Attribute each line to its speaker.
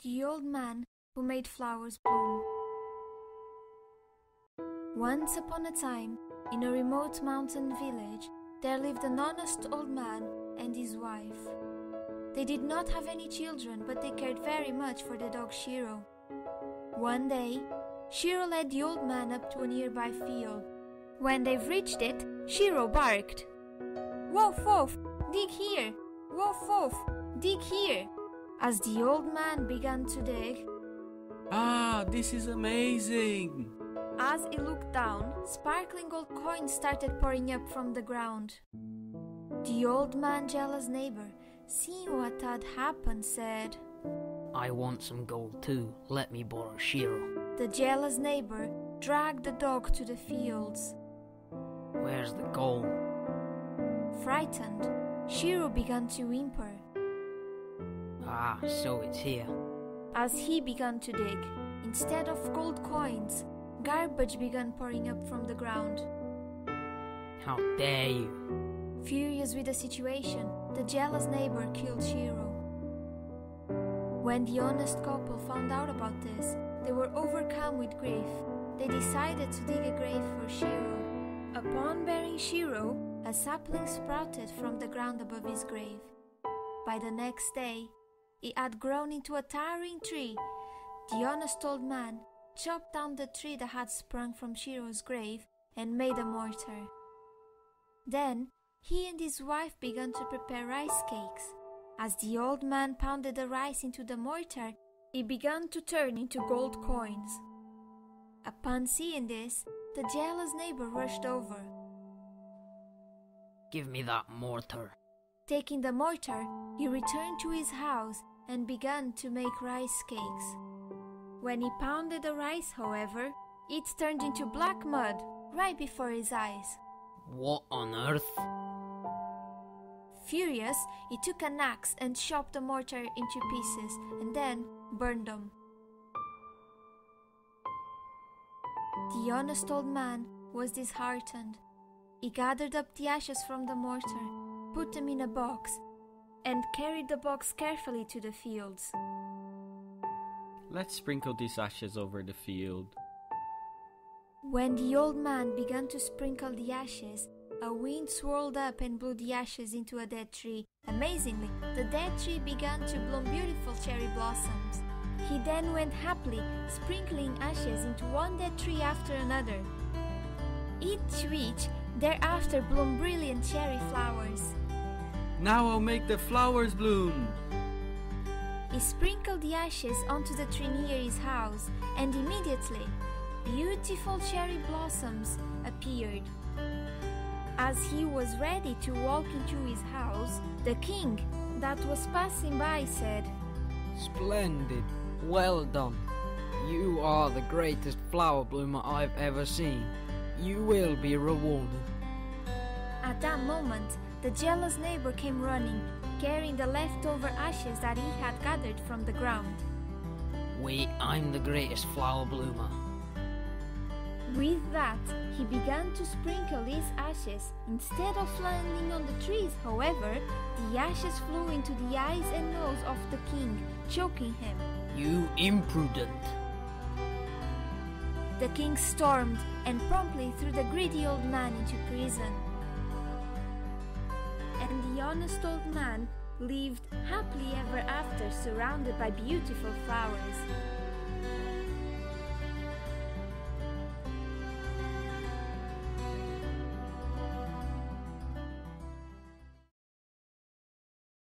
Speaker 1: The Old Man Who Made Flowers Bloom. Once upon a time, in a remote mountain village, there lived an honest old man and his wife. They did not have any children, but they cared very much for the dog Shiro. One day, Shiro led the old man up to a nearby field. When they've reached it, Shiro barked, "Woof woof, dig here! Woof woof, dig here!" As the old man began to dig,
Speaker 2: "Ah, this is amazing!"
Speaker 1: As he looked down, sparkling gold coins started pouring up from the ground. The old man's jealous neighbor, seeing what had happened, said,
Speaker 3: "I want some gold too. Let me borrow Shiro."
Speaker 1: The jealous neighbor dragged the dog to the fields.
Speaker 3: "Where's the gold?"
Speaker 1: Frightened, Shiro began to whimper.
Speaker 3: "Ah, so it's here."
Speaker 1: As he began to dig, instead of gold coins, garbage began pouring up from the ground.
Speaker 3: "How dare you!"
Speaker 1: Furious with the situation, the jealous neighbor killed Shiro. When the honest couple found out about this, they were overcome with grief. They decided to dig a grave for Shiro. Upon burying Shiro, a sapling sprouted from the ground above his grave. By the next day, it had grown into a towering tree. The honest old man chopped down the tree that had sprung from Shiro's grave and made a mortar. Then, he and his wife began to prepare rice cakes. As the old man pounded the rice into the mortar, it began to turn into gold coins. Upon seeing this, the jealous neighbor rushed over.
Speaker 3: "Give me that mortar."
Speaker 1: Taking the mortar, he returned to his house and began to make rice cakes. When he pounded the rice, however, it turned into black mud right before his eyes.
Speaker 3: "What on earth?"
Speaker 1: Furious, he took an axe and chopped the mortar into pieces and then burned them. The honest old man was disheartened. He gathered up the ashes from the mortar, put them in a box, and carried the box carefully to the fields.
Speaker 2: "Let's sprinkle these ashes over the field."
Speaker 1: When the old man began to sprinkle the ashes, a wind swirled up and blew the ashes into a dead tree. Amazingly, the dead tree began to bloom beautiful cherry blossoms. He then went happily, sprinkling ashes into one dead tree after another. Each which thereafter bloomed brilliant cherry flowers.
Speaker 2: "Now I'll make the flowers bloom."
Speaker 1: He sprinkled the ashes onto the tree near his house, and immediately, beautiful cherry blossoms appeared. As he was ready to walk into his house, the king that was passing by said,
Speaker 3: "Splendid! Well done! You are the greatest flower bloomer I've ever seen. You will be rewarded."
Speaker 1: At that moment, the jealous neighbor came running, carrying the leftover ashes that he had gathered from the ground.
Speaker 3: "Wait, I'm the greatest flower bloomer."
Speaker 1: With that, he began to sprinkle his ashes. Instead of landing on the trees, however, the ashes flew into the eyes and nose of the king, choking him.
Speaker 3: "You imprudent!"
Speaker 1: The king stormed and promptly threw the greedy old man into prison. And the honest old man lived happily ever after, surrounded by beautiful flowers.